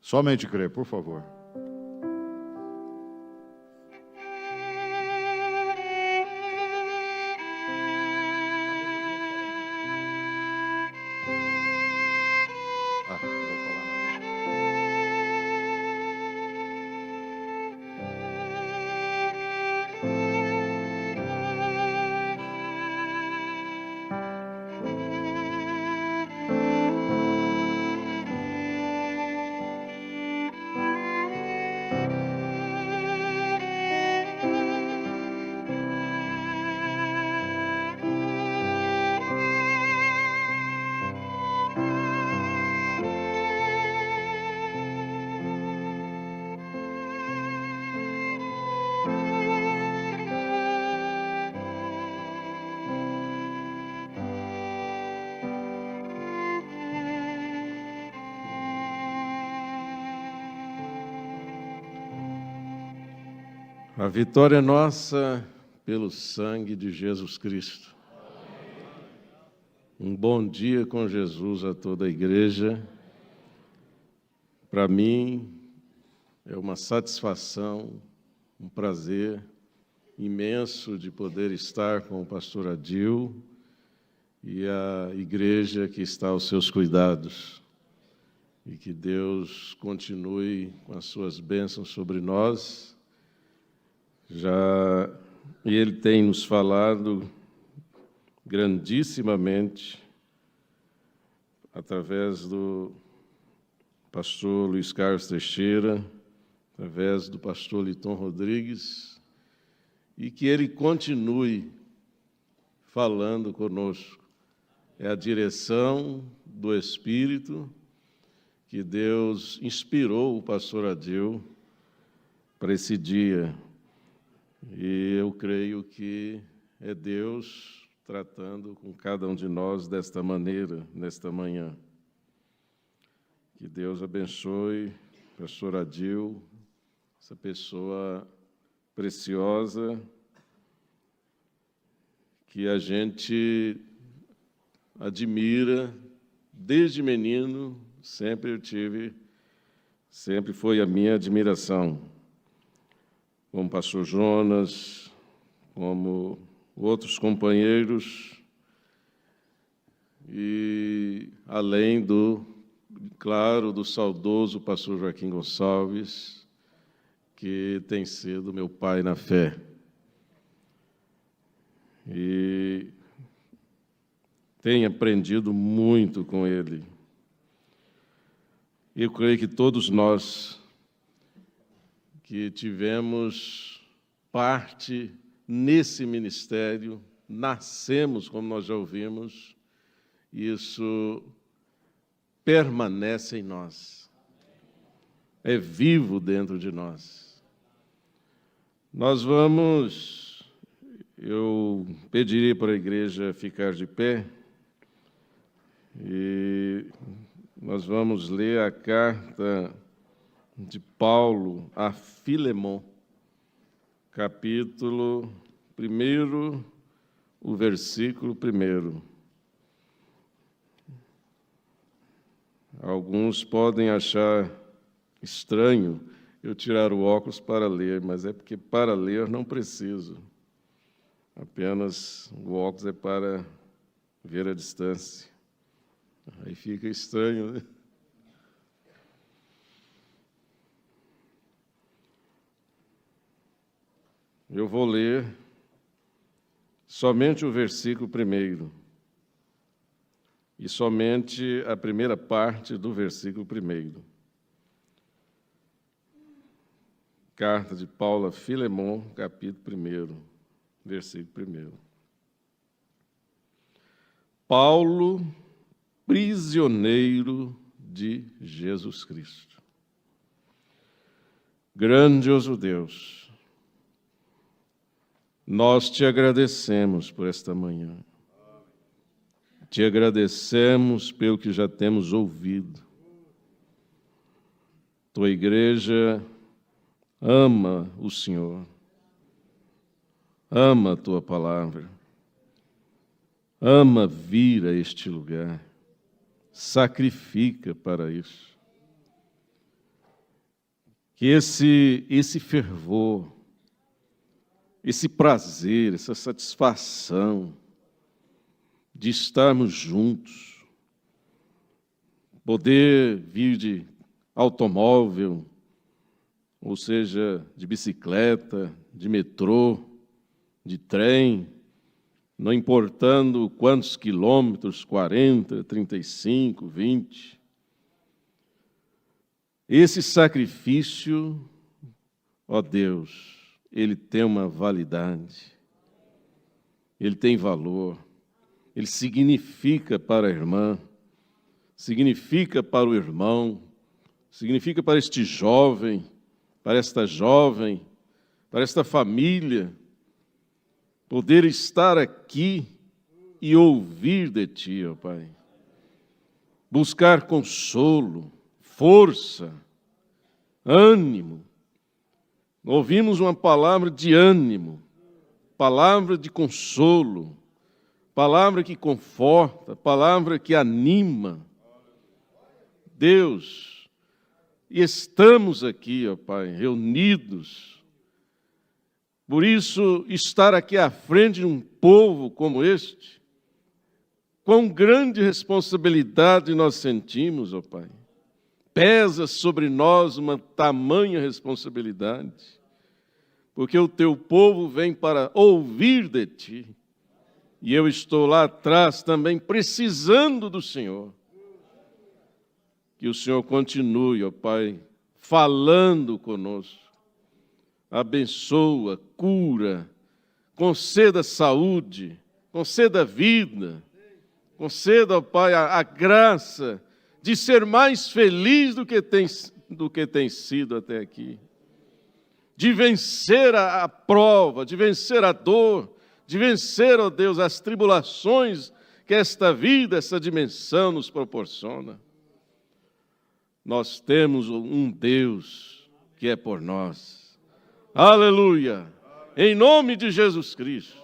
Somente crer, por favor. A vitória é nossa pelo sangue de Jesus Cristo. Um bom dia com Jesus a toda a igreja. Para mim, é uma satisfação, um prazer imenso de poder estar com o pastor Adil e a igreja que está aos seus cuidados. E que Deus continue com as suas bênçãos sobre nós. Ele tem nos falado grandissimamente através do pastor Luiz Carlos Teixeira, através do pastor Liton Rodrigues, e que ele continue falando conosco. É a direção do Espírito que Deus inspirou o pastor Adil para esse dia. E eu creio que é Deus tratando com cada um de nós desta maneira, nesta manhã. Que Deus abençoe o pastor Adil, essa pessoa preciosa, que a gente admira desde menino, sempre foi a minha admiração. Como o pastor Jonas, como outros companheiros, e além do saudoso pastor Joaquim Gonçalves, que tem sido meu pai na fé. E tenho aprendido muito com ele. Eu creio que todos nós que tivemos parte nesse ministério, nascemos, como nós já ouvimos, isso permanece em nós, é vivo dentro de nós. Eu pediria para a igreja ficar de pé, e nós vamos ler a carta de Paulo a Filemon, capítulo 1, o versículo 1. Alguns podem achar estranho eu tirar o óculos para ler, mas é porque para ler não preciso. Apenas o óculos é para ver a distância. Aí fica estranho, né? Eu vou ler somente o versículo 1 e somente a primeira parte do versículo 1. Carta de Paulo a Filemon, capítulo 1, versículo 1. Paulo, prisioneiro de Jesus Cristo. Grandioso Deus, nós te agradecemos por esta manhã. Te agradecemos pelo que já temos ouvido. Tua igreja ama o Senhor, ama a tua palavra, ama vir a este lugar, sacrifica para isso. que esse fervor, esse prazer, essa satisfação de estarmos juntos, poder vir de automóvel, ou seja, de bicicleta, de metrô, de trem, não importando quantos quilômetros, 40, 35, 20. Esse sacrifício, ó Deus, ele tem uma validade, ele tem valor, ele significa para a irmã, significa para o irmão, significa para este jovem, para esta jovem, para esta família, poder estar aqui e ouvir de Ti, ó Pai. Buscar consolo, força, ânimo. Ouvimos uma palavra de ânimo, palavra de consolo, palavra que conforta, palavra que anima. Deus, e estamos aqui, ó Pai, reunidos. Por isso, estar aqui à frente de um povo como este, quão grande responsabilidade nós sentimos, ó Pai. Pesa sobre nós uma tamanha responsabilidade, porque o Teu povo vem para ouvir de Ti, e eu estou lá atrás também precisando do Senhor. Que o Senhor continue, ó Pai, falando conosco. Abençoa, cura, conceda saúde, conceda vida, conceda, ó Pai, a graça de ser mais feliz do que tem sido até aqui, de vencer a prova, de vencer a dor, de vencer, ó Deus, as tribulações que esta vida, essa dimensão nos proporciona. Nós temos um Deus que é por nós. Aleluia! Em nome de Jesus Cristo.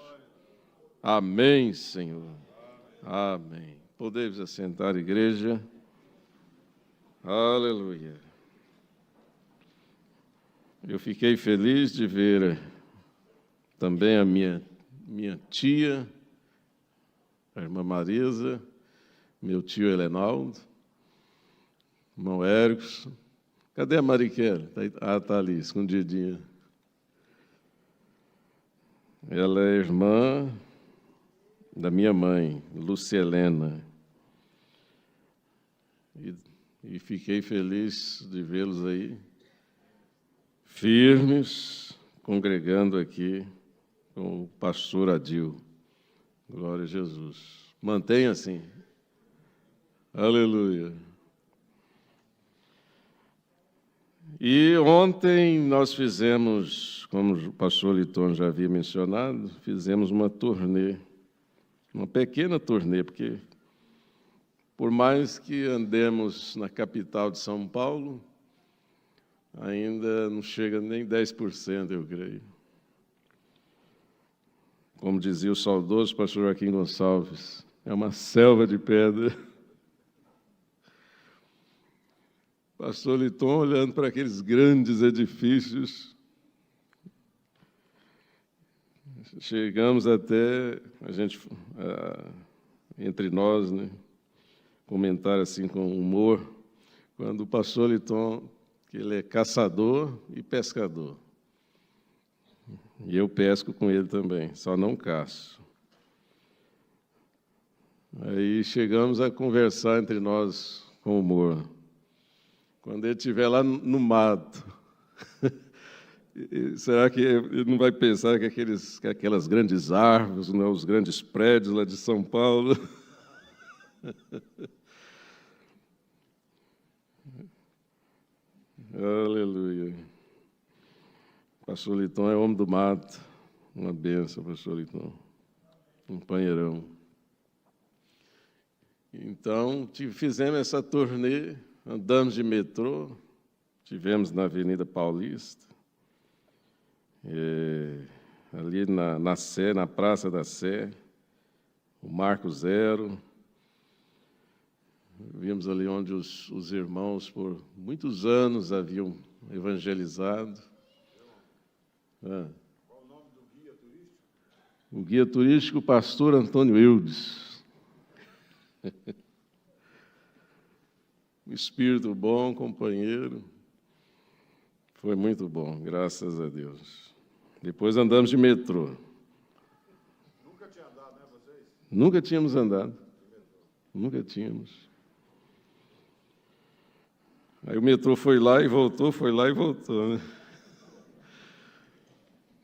Amém, Senhor. Amém. Podemos assentar, igreja. Aleluia. Eu fiquei feliz de ver também a minha tia, a irmã Marisa, meu tio Helenaldo, irmão Érico. Cadê a Mariquela? Está ali, escondidinha. Ela é irmã da minha mãe, Lúcia Helena. E fiquei feliz de vê-los aí, firmes, congregando aqui com o pastor Adil. Glória a Jesus. Mantenha assim. Aleluia. E ontem nós fizemos, como o pastor Liton já havia mencionado, fizemos uma turnê, uma pequena turnê, porque por mais que andemos na capital de São Paulo, ainda não chega nem 10%, eu creio. Como dizia o saudoso pastor Joaquim Gonçalves, é uma selva de pedra. Pastor Liton olhando para aqueles grandes edifícios, chegamos até, a gente, entre nós, né, comentar assim com humor, quando o pastor Liton, que ele é caçador e pescador, e eu pesco com ele também, só não caço. Aí chegamos a conversar entre nós com humor. Quando ele estiver lá no mato, será que ele não vai pensar que aquelas grandes árvores, né, os grandes prédios lá de São Paulo? Aleluia. Pastor Liton é homem do mato. Uma benção, pastor Liton. Um companheirão. Então, fizemos essa turnê. Andamos de metrô, estivemos na Avenida Paulista, ali na Sé, na Praça da Sé, o Marco Zero. Vimos ali onde os irmãos, por muitos anos, haviam evangelizado. Qual o nome do guia turístico? O guia turístico, pastor Antônio Eudes. Um espírito bom, companheiro. Foi muito bom, graças a Deus. Depois andamos de metrô. Nunca tinha andado, né, vocês? Nunca tínhamos andado. Nunca tínhamos. Aí o metrô foi lá e voltou, né?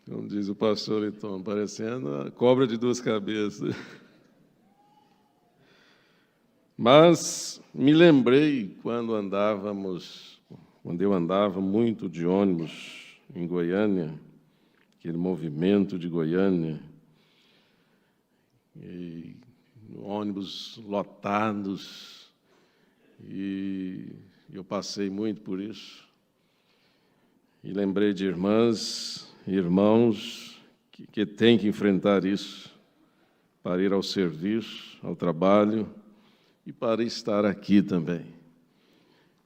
Como diz o pastor Liton, parecendo a cobra de duas cabeças. Mas me lembrei quando eu andava muito de ônibus em Goiânia, aquele movimento de Goiânia, e ônibus lotados, e eu passei muito por isso. E lembrei de irmãs e irmãos que têm que enfrentar isso para ir ao serviço, ao trabalho e para estar aqui também,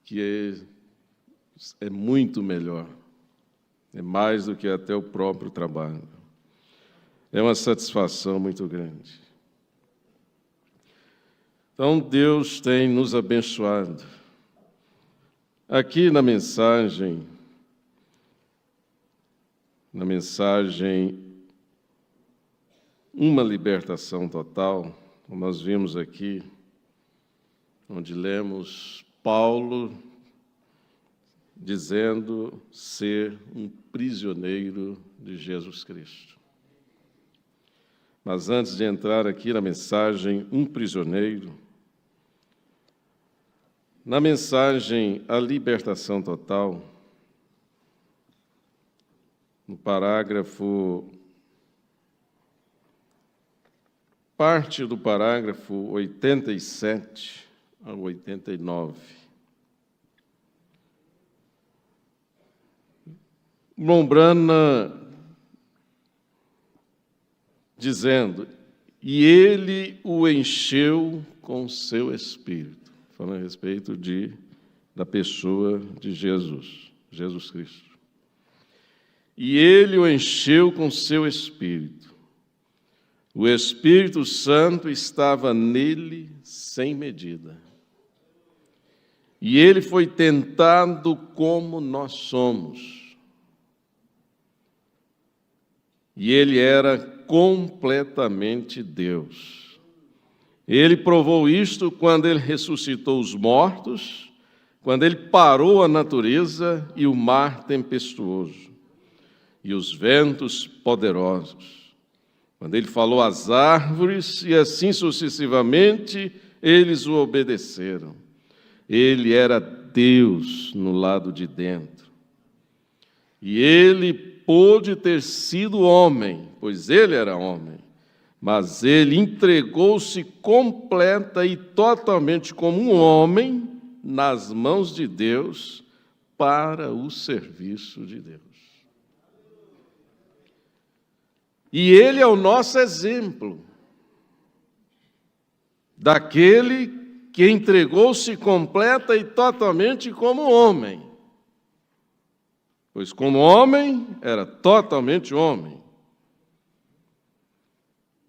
que é muito melhor, é mais do que até o próprio trabalho. É uma satisfação muito grande. Então, Deus tem nos abençoado. Aqui na mensagem, uma libertação total, como nós vimos aqui, onde lemos Paulo dizendo ser um prisioneiro de Jesus Cristo. Mas antes de entrar aqui na mensagem, um prisioneiro, na mensagem a libertação total, no parte do parágrafo 87 ao 89. Lombrana dizendo, e ele o encheu com seu Espírito, falando a respeito da pessoa de Jesus Cristo. E ele o encheu com seu Espírito. O Espírito Santo estava nele sem medida. E ele foi tentado como nós somos. E ele era completamente Deus. Ele provou isto quando ele ressuscitou os mortos, quando ele parou a natureza e o mar tempestuoso, e os ventos poderosos. Quando ele falou às árvores, e assim sucessivamente, eles o obedeceram. Ele era Deus no lado de dentro. E ele pôde ter sido homem, pois ele era homem, mas ele entregou-se completa e totalmente como um homem nas mãos de Deus para o serviço de Deus. E ele é o nosso exemplo daquele que entregou-se completa e totalmente como homem. Pois como homem, era totalmente homem.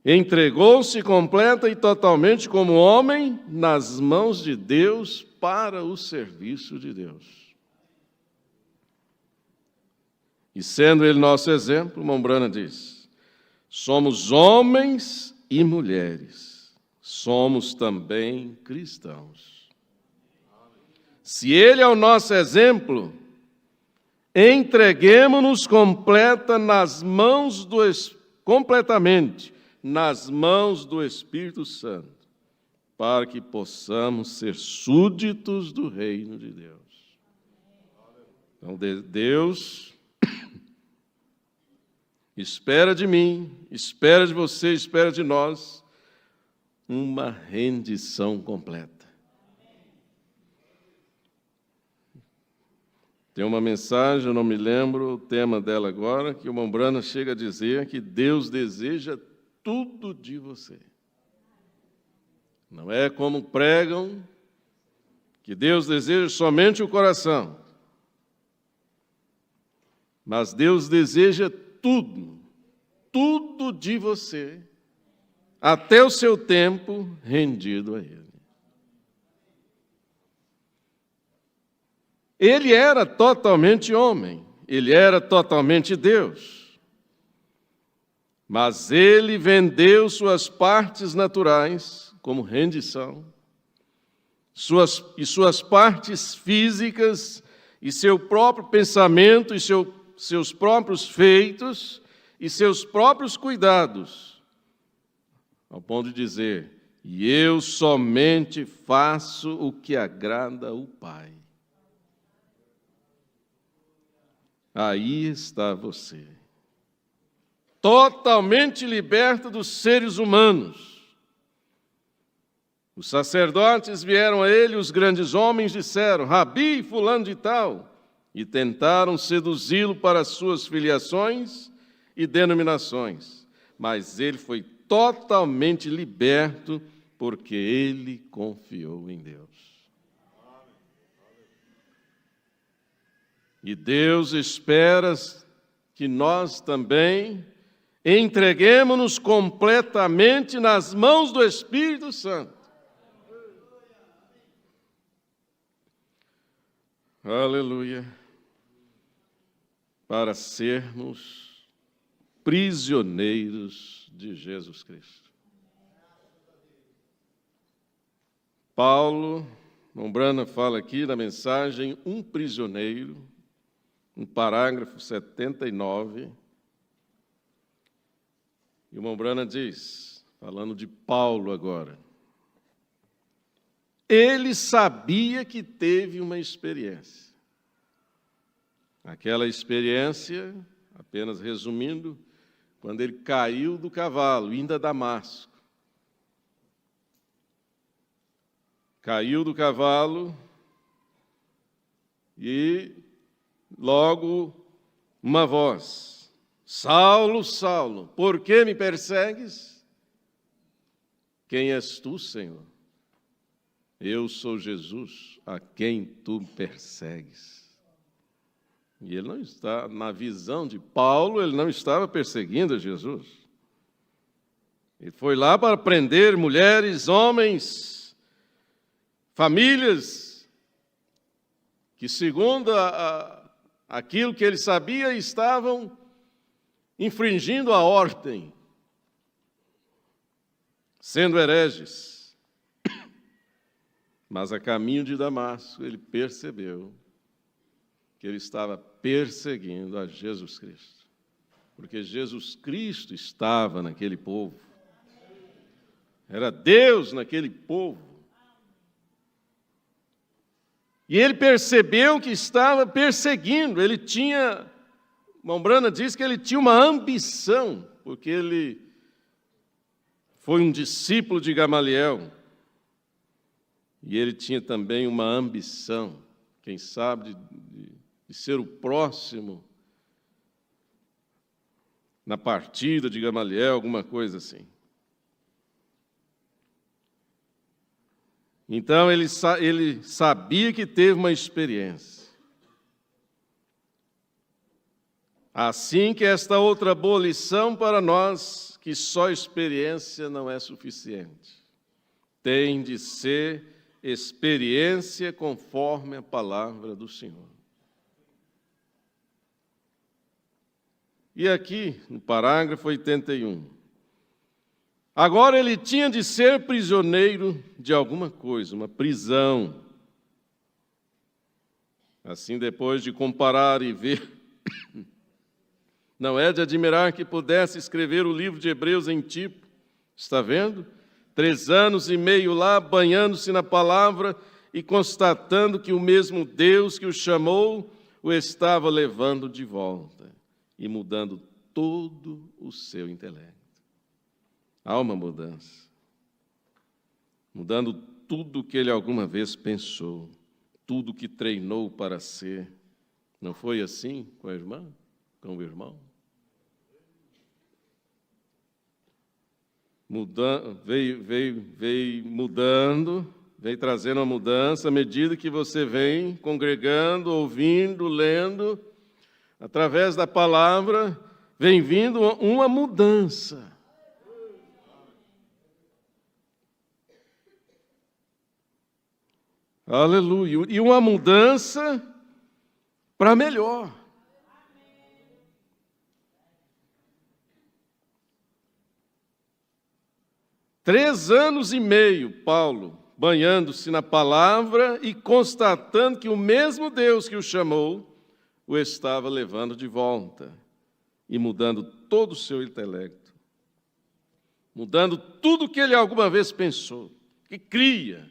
Entregou-se completa e totalmente como homem nas mãos de Deus para o serviço de Deus. E sendo ele nosso exemplo, Mombrana diz, somos homens e mulheres, somos também cristãos. Se ele é o nosso exemplo, entreguemo-nos completamente nas mãos do Espírito Santo, para que possamos ser súditos do reino de Deus. Então, Deus espera de mim, espera de você, espera de nós, uma rendição completa. Tem uma mensagem, eu não me lembro o tema dela agora, que o Mombrana chega a dizer que Deus deseja tudo de você. Não é como pregam, que Deus deseja somente o coração. Mas Deus deseja tudo, tudo de você, até o seu tempo rendido a Ele. Ele era totalmente homem, ele era totalmente Deus. Mas ele vendeu suas partes naturais, como rendição, suas partes físicas, e seu próprio pensamento, e seus próprios feitos, e seus próprios cuidados, ao ponto de dizer: e eu somente faço o que agrada ao Pai. Aí está você, totalmente liberto dos seres humanos. Os sacerdotes vieram a ele, os grandes homens disseram: Rabi, fulano de tal, e tentaram seduzi-lo para as suas filiações e denominações. Mas ele foi totalmente liberto, porque ele confiou em Deus. E Deus espera que nós também entreguemos-nos completamente nas mãos do Espírito Santo. Aleluia. Para sermos prisioneiros de Jesus Cristo. Paulo, Mombrana fala aqui na mensagem, um prisioneiro, no parágrafo 79, e o Mombrana diz, falando de Paulo agora, ele sabia que teve uma experiência. Aquela experiência, apenas resumindo, quando ele caiu do cavalo, indo a Damasco. Caiu do cavalo e logo uma voz: Saulo, Saulo, por que me persegues? Quem és tu, Senhor? Eu sou Jesus, a quem tu persegues. E ele não está, na visão de Paulo, ele não estava perseguindo a Jesus. Ele foi lá para prender mulheres, homens, famílias, que segundo aquilo que ele sabia, estavam infringindo a ordem, sendo hereges. Mas a caminho de Damasco, ele percebeu que ele estava perseguindo a Jesus Cristo, porque Jesus Cristo estava naquele povo, era Deus naquele povo. E ele percebeu que estava perseguindo, ele tinha, Mombrana diz que ele tinha uma ambição, porque ele foi um discípulo de Gamaliel, e ele tinha também uma ambição, quem sabe, de ser o próximo na partida de Gamaliel, alguma coisa assim. Então, ele sabia que teve uma experiência. Assim que esta outra boa lição para nós, que só experiência não é suficiente. Tem de ser experiência conforme a palavra do Senhor. E aqui, no parágrafo 81, agora ele tinha de ser prisioneiro de alguma coisa, uma prisão. Assim, depois de comparar e ver, não é de admirar que pudesse escrever o livro de Hebreus em tipo, está vendo? 3 anos e meio lá, banhando-se na palavra e constatando que o mesmo Deus que o chamou o estava levando de volta e mudando todo o seu intelecto. Há uma mudança. Mudando tudo o que ele alguma vez pensou, tudo que treinou para ser. Não foi assim com a irmã, com o irmão? Veio mudando, veio trazendo uma mudança à medida que você vem congregando, ouvindo, lendo. Através da palavra vem vindo uma mudança. Aleluia. E uma mudança para melhor. Três anos e meio, Paulo, banhando-se na palavra e constatando que o mesmo Deus que o chamou o estava levando de volta e mudando todo o seu intelecto, mudando tudo que ele alguma vez pensou, que cria,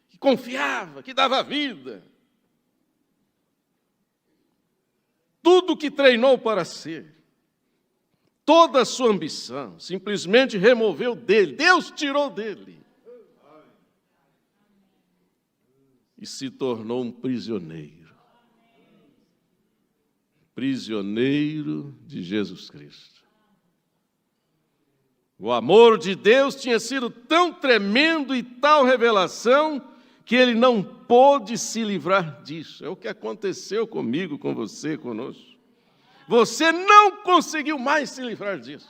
que confiava, que dava vida. Tudo que treinou para ser, toda a sua ambição, simplesmente removeu dele, Deus tirou dele. E se tornou um prisioneiro. Prisioneiro de Jesus Cristo. O amor de Deus tinha sido tão tremendo e tal revelação que ele não pôde se livrar disso. É o que aconteceu comigo, com você, conosco. Você não conseguiu mais se livrar disso.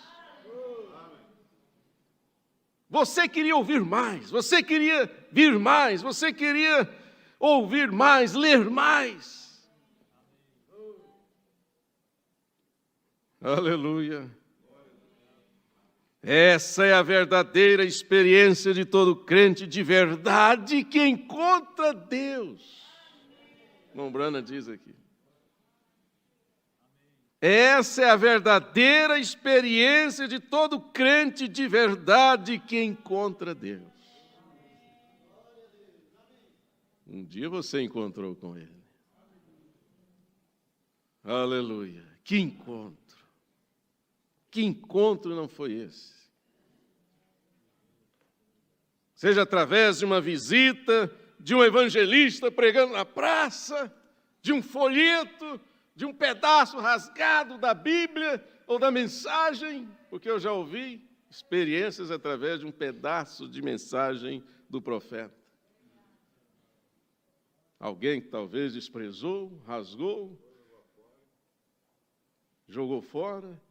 Você queria ouvir mais, você queria vir mais, você queria ouvir mais, ler mais. Aleluia. Essa é a verdadeira experiência de todo crente de verdade que encontra Deus. Irmão Brana diz aqui. Essa é a verdadeira experiência de todo crente de verdade que encontra Deus. Um dia você encontrou com Ele. Aleluia. Que encontro. Que encontro não foi esse? Seja através de uma visita, de um evangelista pregando na praça, de um folheto, de um pedaço rasgado da Bíblia ou da mensagem, porque eu já ouvi experiências através de um pedaço de mensagem do profeta. Alguém que talvez desprezou, rasgou, jogou fora,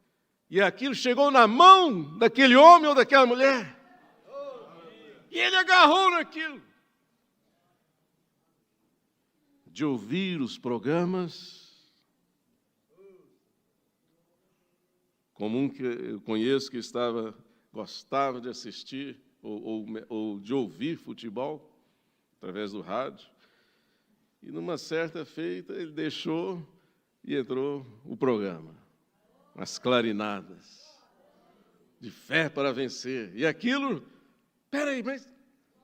e aquilo chegou na mão daquele homem ou daquela mulher. E ele agarrou naquilo. De ouvir os programas, como um que eu conheço que gostava de assistir ou de ouvir futebol através do rádio. E numa certa feita ele deixou e entrou o programa, as clarinadas, de fé para vencer. E aquilo, peraí, mas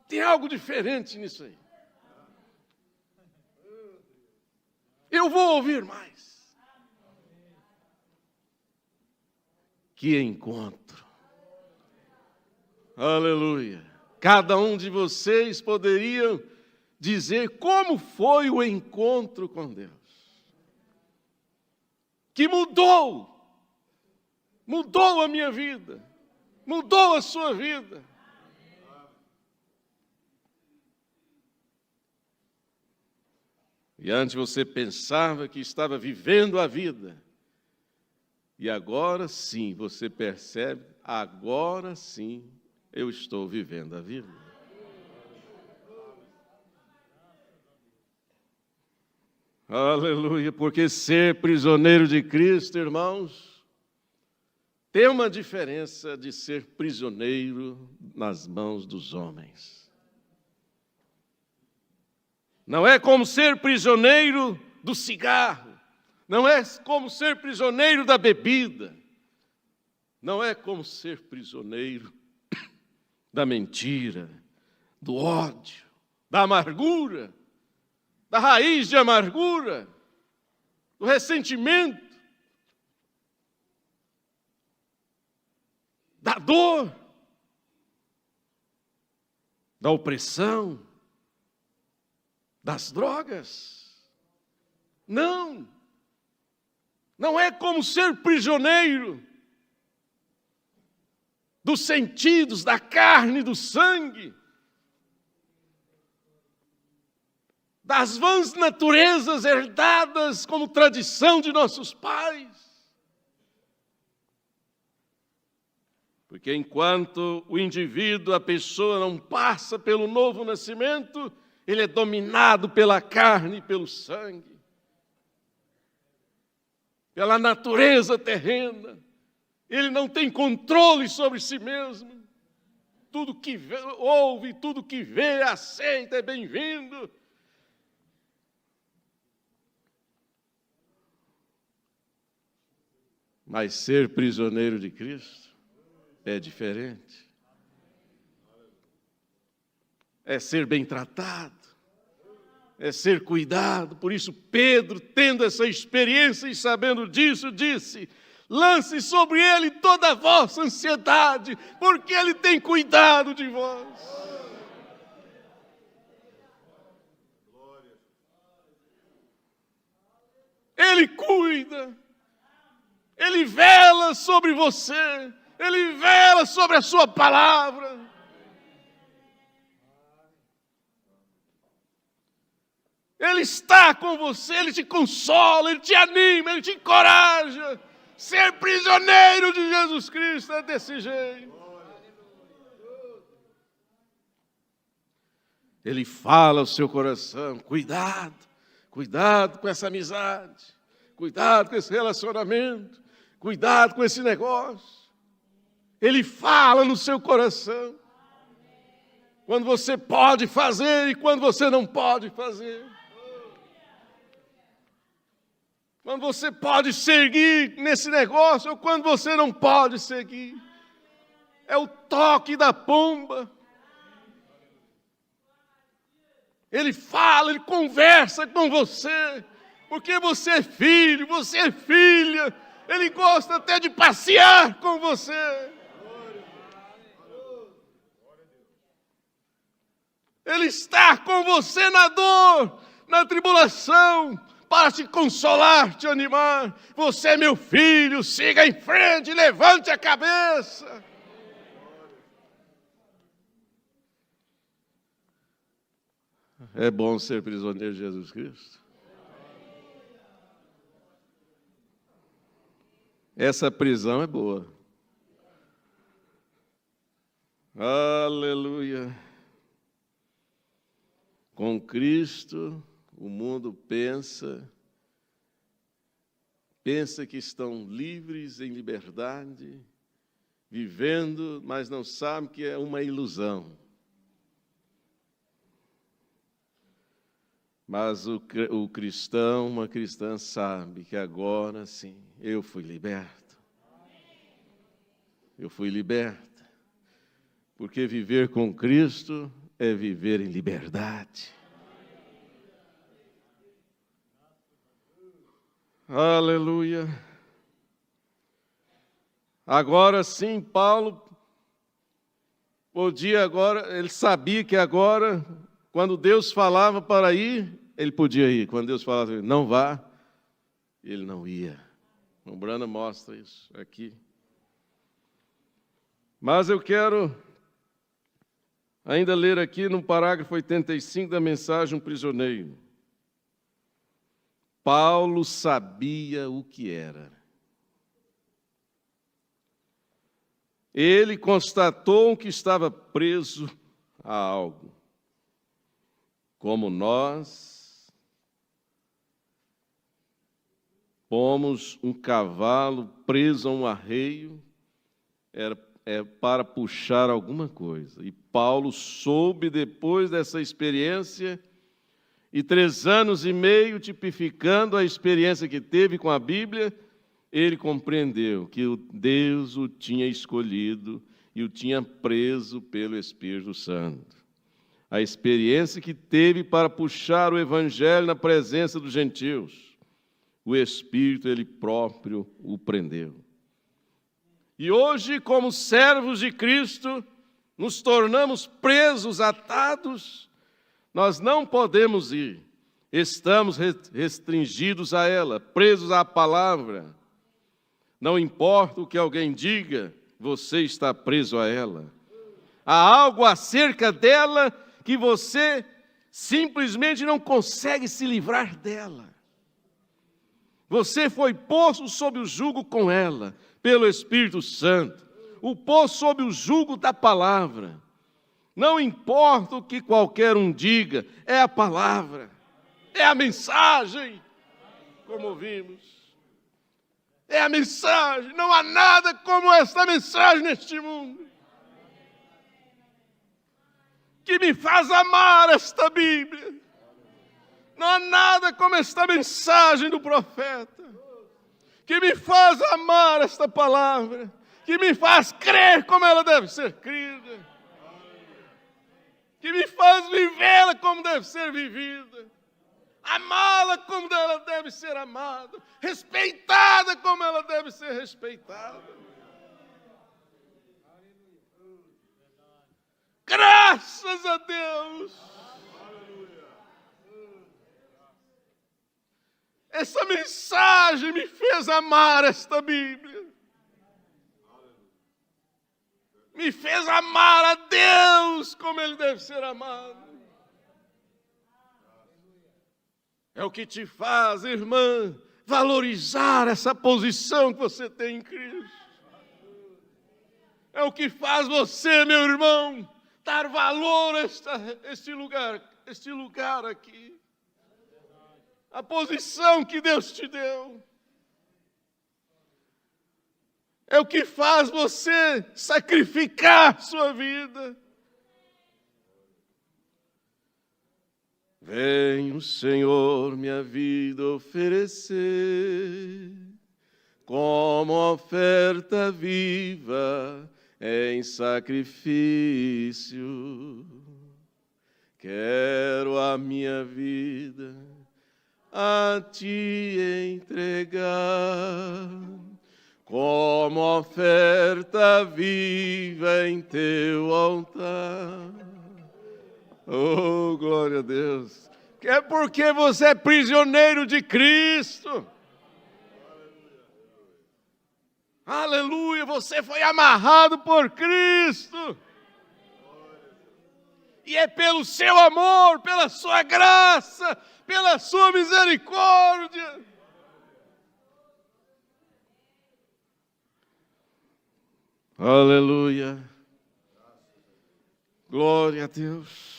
tem algo diferente nisso aí. Eu vou ouvir mais. Que encontro. Aleluia. Cada um de vocês poderia dizer como foi o encontro com Deus. Que mudou a minha vida, mudou a sua vida. E antes você pensava que estava vivendo a vida. E agora sim, você percebe, agora sim eu estou vivendo a vida. Aleluia, porque ser prisioneiro de Cristo, irmãos, tem uma diferença de ser prisioneiro nas mãos dos homens. Não é como ser prisioneiro do cigarro, não é como ser prisioneiro da bebida, não é como ser prisioneiro da mentira, do ódio, da amargura, da raiz de amargura, do ressentimento, da dor, da opressão, das drogas. Não é como ser prisioneiro dos sentidos, da carne, do sangue, das vãs naturezas herdadas como tradição de nossos pais. Porque enquanto o indivíduo, a pessoa não passa pelo novo nascimento, ele é dominado pela carne e pelo sangue, pela natureza terrena. Ele não tem controle sobre si mesmo. Tudo que ouve, tudo que vê, aceita, é bem-vindo. Mas ser prisioneiro de Cristo é diferente. É ser bem tratado, é ser cuidado. Por isso Pedro, tendo essa experiência e sabendo disso, disse: lance sobre ele toda a vossa ansiedade, porque ele tem cuidado de vós. Ele cuida, ele vela sobre você, ele vela sobre a sua palavra. Ele está com você, ele te consola, ele te anima, ele te encoraja. Ser prisioneiro de Jesus Cristo é desse jeito. Ele fala ao seu coração: cuidado, cuidado com essa amizade, cuidado com esse relacionamento, cuidado com esse negócio. Ele fala no seu coração quando você pode fazer e quando você não pode fazer. Quando você pode seguir nesse negócio ou quando você não pode seguir. É o toque da pomba. Ele fala, ele conversa com você, porque você é filho, você é filha. Ele gosta até de passear com você. Ele está com você na dor, na tribulação, para te consolar, te animar. Você é meu filho, siga em frente, levante a cabeça. É bom ser prisioneiro de Jesus Cristo. Essa prisão é boa. Aleluia. Com Cristo, o mundo pensa que estão livres em liberdade, vivendo, mas não sabe que é uma ilusão. Mas o cristão, uma cristã sabe que agora sim, eu fui liberto. Eu fui liberta. Porque viver com Cristo é viver em liberdade. Aleluia. Agora sim, Paulo podia agora, ele sabia que agora, quando Deus falava para ir, ele podia ir. Quando Deus falava, não vá, ele não ia. O Branham mostra isso aqui. Mas eu quero ainda ler aqui no parágrafo 85 da mensagem Um Prisioneiro. Paulo sabia o que era. Ele constatou que estava preso a algo. Como nós pomos um cavalo preso a um arreio, é para puxar alguma coisa. E Paulo soube, depois dessa experiência, e 3 anos e meio tipificando a experiência que teve com a Bíblia, ele compreendeu que Deus o tinha escolhido e o tinha preso pelo Espírito Santo. A experiência que teve para puxar o Evangelho na presença dos gentios, o Espírito, ele próprio, o prendeu. E hoje, como servos de Cristo, nos tornamos presos, atados. Nós não podemos ir, estamos restringidos a ela, presos à palavra. Não importa o que alguém diga, você está preso a ela. Há algo acerca dela que você simplesmente não consegue se livrar dela. Você foi posto sob o jugo com ela, pelo Espírito Santo, o posto sob o jugo da palavra. Não importa o que qualquer um diga, é a palavra, é a mensagem, como ouvimos. É a mensagem, não há nada como esta mensagem neste mundo, que me faz amar esta Bíblia. Não há nada como esta mensagem do profeta, que me faz amar esta palavra, que me faz crer como ela deve ser crida, que me faz vivê-la como deve ser vivida, amá-la como ela deve ser amada, respeitada como ela deve ser respeitada. Graças a Deus! Essa mensagem me fez amar esta Bíblia. Me fez amar a Deus como Ele deve ser amado. É o que te faz, irmã, valorizar essa posição que você tem em Cristo. É o que faz você, meu irmão, dar valor a este lugar aqui. A posição que Deus te deu. É o que faz você sacrificar sua vida. Vem o Senhor minha vida oferecer, como oferta viva em sacrifício. Quero a minha vida a Ti entregar, como oferta viva em Teu altar. Oh, glória a Deus! É porque você é prisioneiro de Cristo. Aleluia! Você foi amarrado por Cristo. E é pelo seu amor, pela sua graça, pela sua misericórdia. Aleluia. Glória a Deus.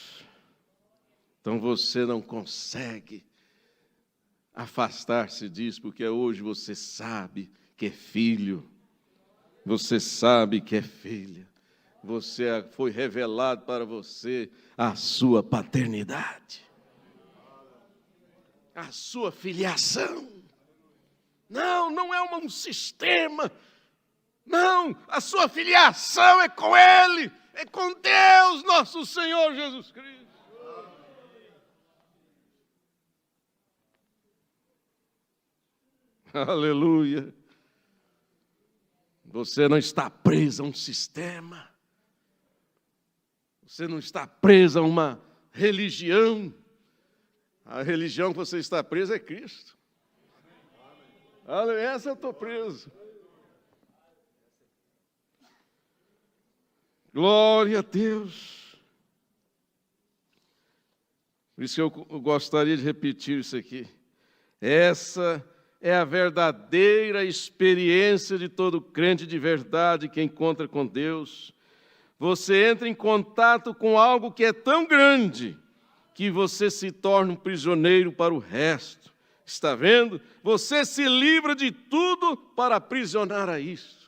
Então você não consegue afastar-se disso, porque hoje você sabe que é filho. Você sabe que é filha. Foi revelado para você a sua paternidade, a sua filiação. Não é um sistema. Não, a sua filiação é com Ele, é com Deus, nosso Senhor Jesus Cristo. Aleluia. Você não está preso a um sistema. Você não está preso a uma religião. A religião que você está preso é Cristo. Essa eu estou preso. Glória a Deus. Por isso que eu gostaria de repetir isso aqui. Essa é a verdadeira experiência de todo crente de verdade que encontra com Deus. Você entra em contato com algo que é tão grande que você se torna um prisioneiro para o resto. Está vendo? Você se livra de tudo para aprisionar a isso.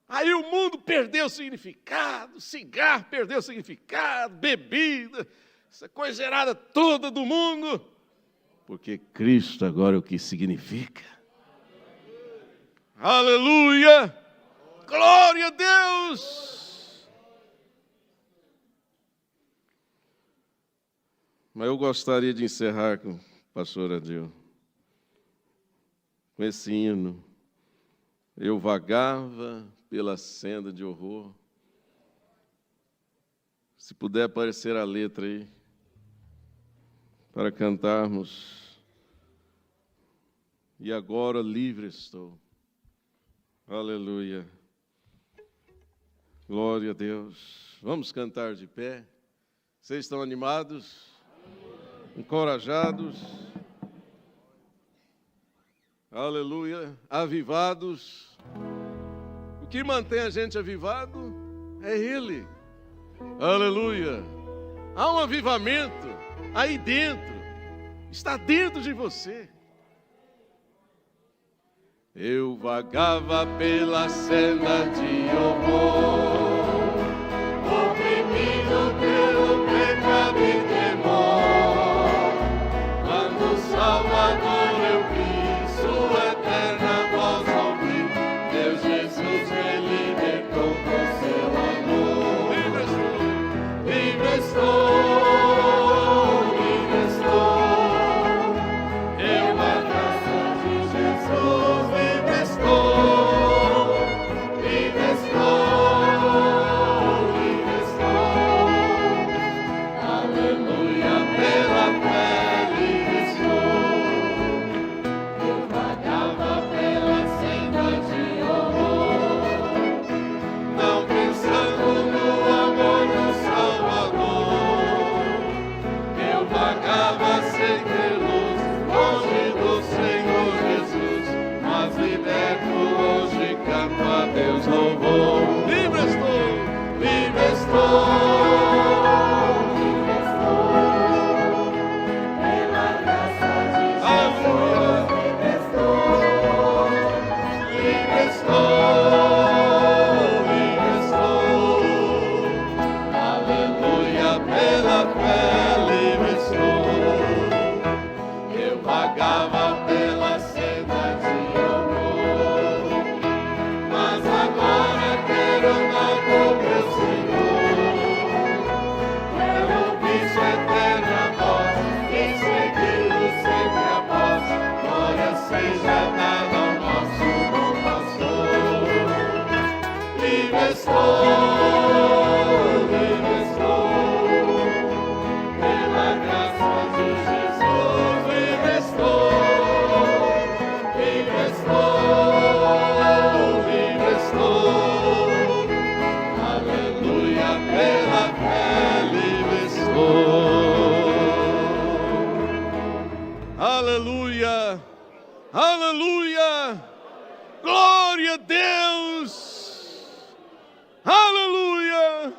Aí o mundo perdeu o significado, cigarro perdeu o significado, bebida, essa coisa errada toda do mundo. Porque Cristo agora é o que significa. Aleluia! Glória a Deus! Mas eu gostaria de encerrar com o pastor Adil, com esse hino. Eu vagava pela senda de horror. Se puder aparecer a letra aí, para cantarmos. E agora livre estou. Aleluia. Glória a Deus. Vamos cantar de pé. Vocês estão animados? Encorajados? Aleluia! Avivados? O que mantém a gente avivado é Ele. Aleluia! Há um avivamento aí dentro, está dentro de você. Eu vagava pela senda de horror, oprimido pelo pecado e temor, quando o Salvador eu vi, sua eterna voz ouvi, Deus Jesus me libertou com seu amor. Livre estou, livre estou, eu a graça de Jesus, livre estou, livre estou, livre estou, aleluia, pela fé livre estou. Eu vagava pela senda de horror, não pensando no amor do Salvador. Eu vagava sem ter luz, longe do Senhor Jesus, mas liberto hoje canto a Deus louvor. Livre estou, livre estou, livre estou, pela graça de Jesus, livre estou, livre estou, livre estou, aleluia, pela fé livre estou. Eu vagava pela senda de horror, mas agora quero andar com meu Senhor. Quero ouvir sua eterna voz e segui-lo sempre após. Glória seja dada ao nosso bom pastor. Livre estou, pela graça de Jesus, livre estou, livre estou, livre estou, aleluia, pela fé livre estou. Aleluia, aleluia, glória a Deus, aleluia.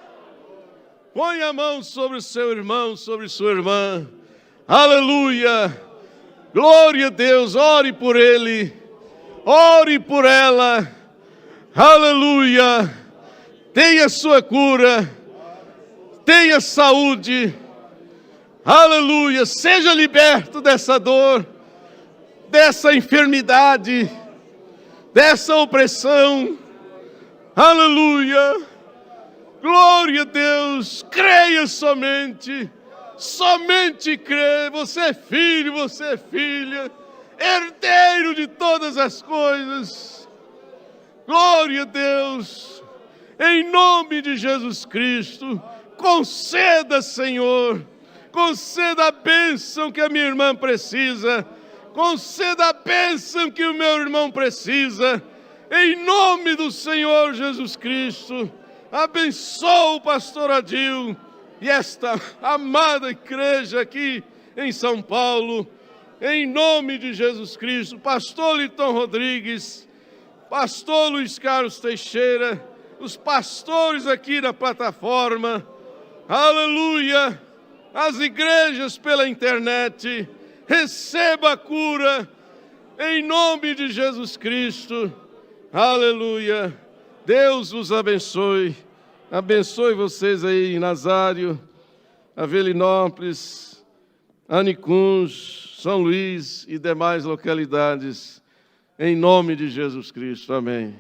Põe a mão sobre o seu irmão, sobre sua irmã. Aleluia. Glória a Deus. Ore por ele. Ore por ela. Aleluia. Tenha sua cura. Tenha saúde. Aleluia. Seja liberto dessa dor, dessa enfermidade, dessa opressão. Aleluia. Glória a Deus, creia somente, somente crê, você é filho, você é filha, herdeiro de todas as coisas. Glória a Deus, em nome de Jesus Cristo, conceda, Senhor, conceda a bênção que a minha irmã precisa, conceda a bênção que o meu irmão precisa, em nome do Senhor Jesus Cristo. Abençoa o pastor Adil e esta amada igreja aqui em São Paulo, em nome de Jesus Cristo. Pastor Liton Rodrigues, pastor Luiz Carlos Teixeira, os pastores aqui na plataforma, aleluia, as igrejas pela internet, receba a cura, em nome de Jesus Cristo, aleluia. Deus vos abençoe, abençoe vocês aí em Nazário, Avelinópolis, Anicuns, São Luís e demais localidades, em nome de Jesus Cristo, amém.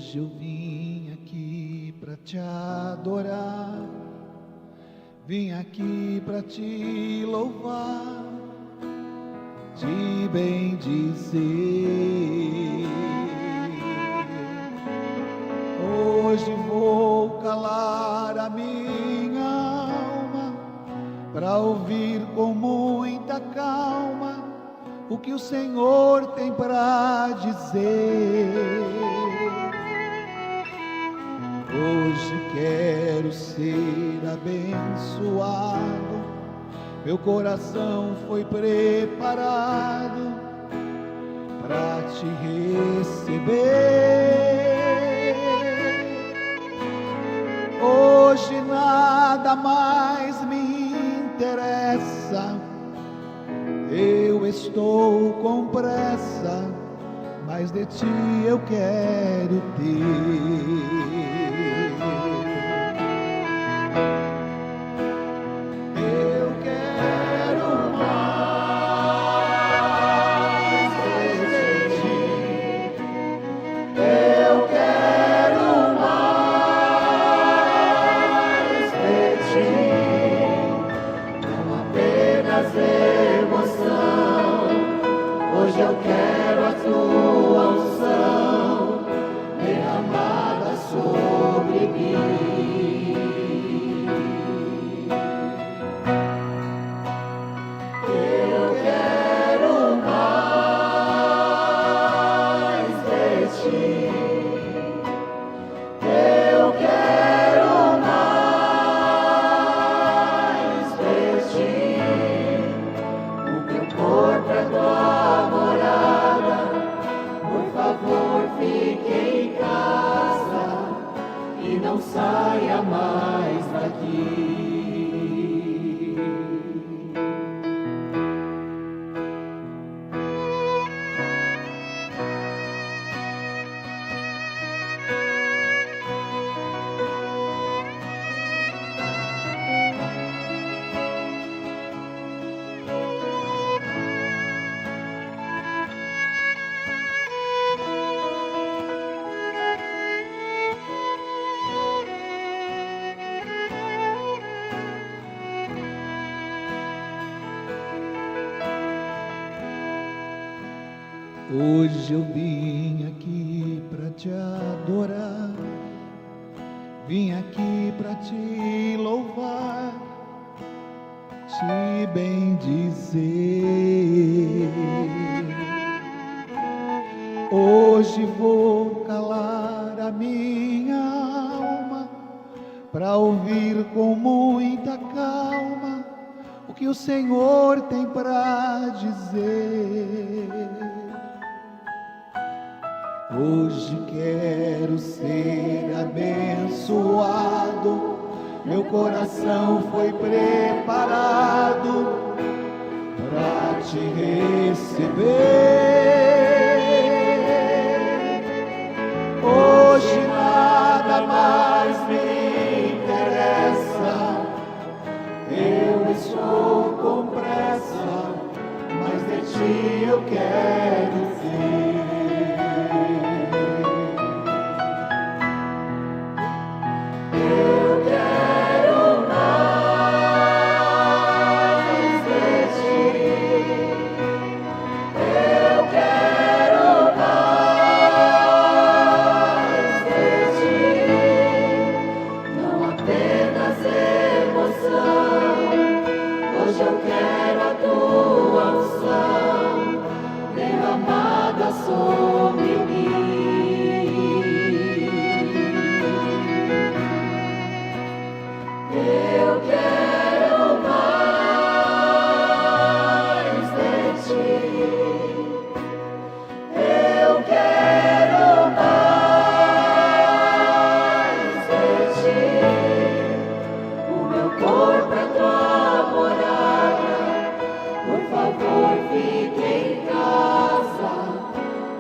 Hoje eu vim aqui para te adorar, vim aqui para te louvar, te bendizer. Hoje vou calar a minha alma para ouvir com muita calma o que o Senhor tem para dizer. Hoje quero ser abençoado, meu coração foi preparado para te receber. Hoje nada mais me interessa, eu estou com pressa, mas de ti eu quero ter. Eu quero mais de ti. Eu quero mais de ti. Não apenas emoção. Hoje eu quero a tua unção derramada sobre mim. Eu quero mais de ti. Eu quero mais de ti. O meu corpo é tua morada, por favor fique em casa e não saia mais daqui. Hoje eu vim aqui para te adorar, vim aqui para te louvar, te bendizer. Hoje vou calar a minha alma para ouvir com muita calma o que o Senhor tem para dizer. Hoje quero ser abençoado, meu coração foi preparado para te receber. Hoje nada mais me interessa, eu estou com pressa, mas de ti eu quero ser. Hoje eu quero a tua unção derramada sobre mim. Eu quero mais de ti. Eu quero mais de ti. O meu corpo é tua morada, por favor fique em casa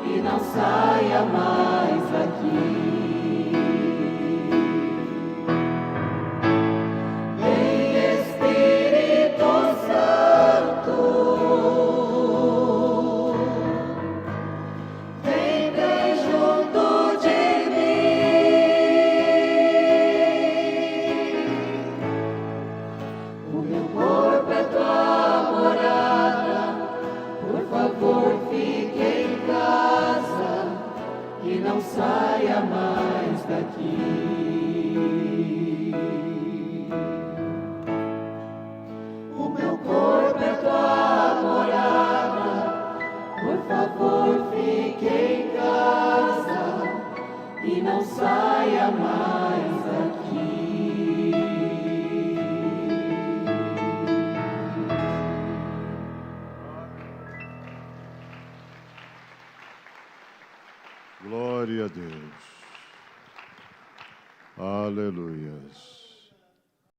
e não saia mais daqui. Vem Espírito Santo, vem bem junto de mim. meu corpo é tua morada, por favor fique em casa e não saia mais daqui. O meu corpo é tua morada, por favor fique em casa e não saia mais daqui. Glória a Deus. Aleluias.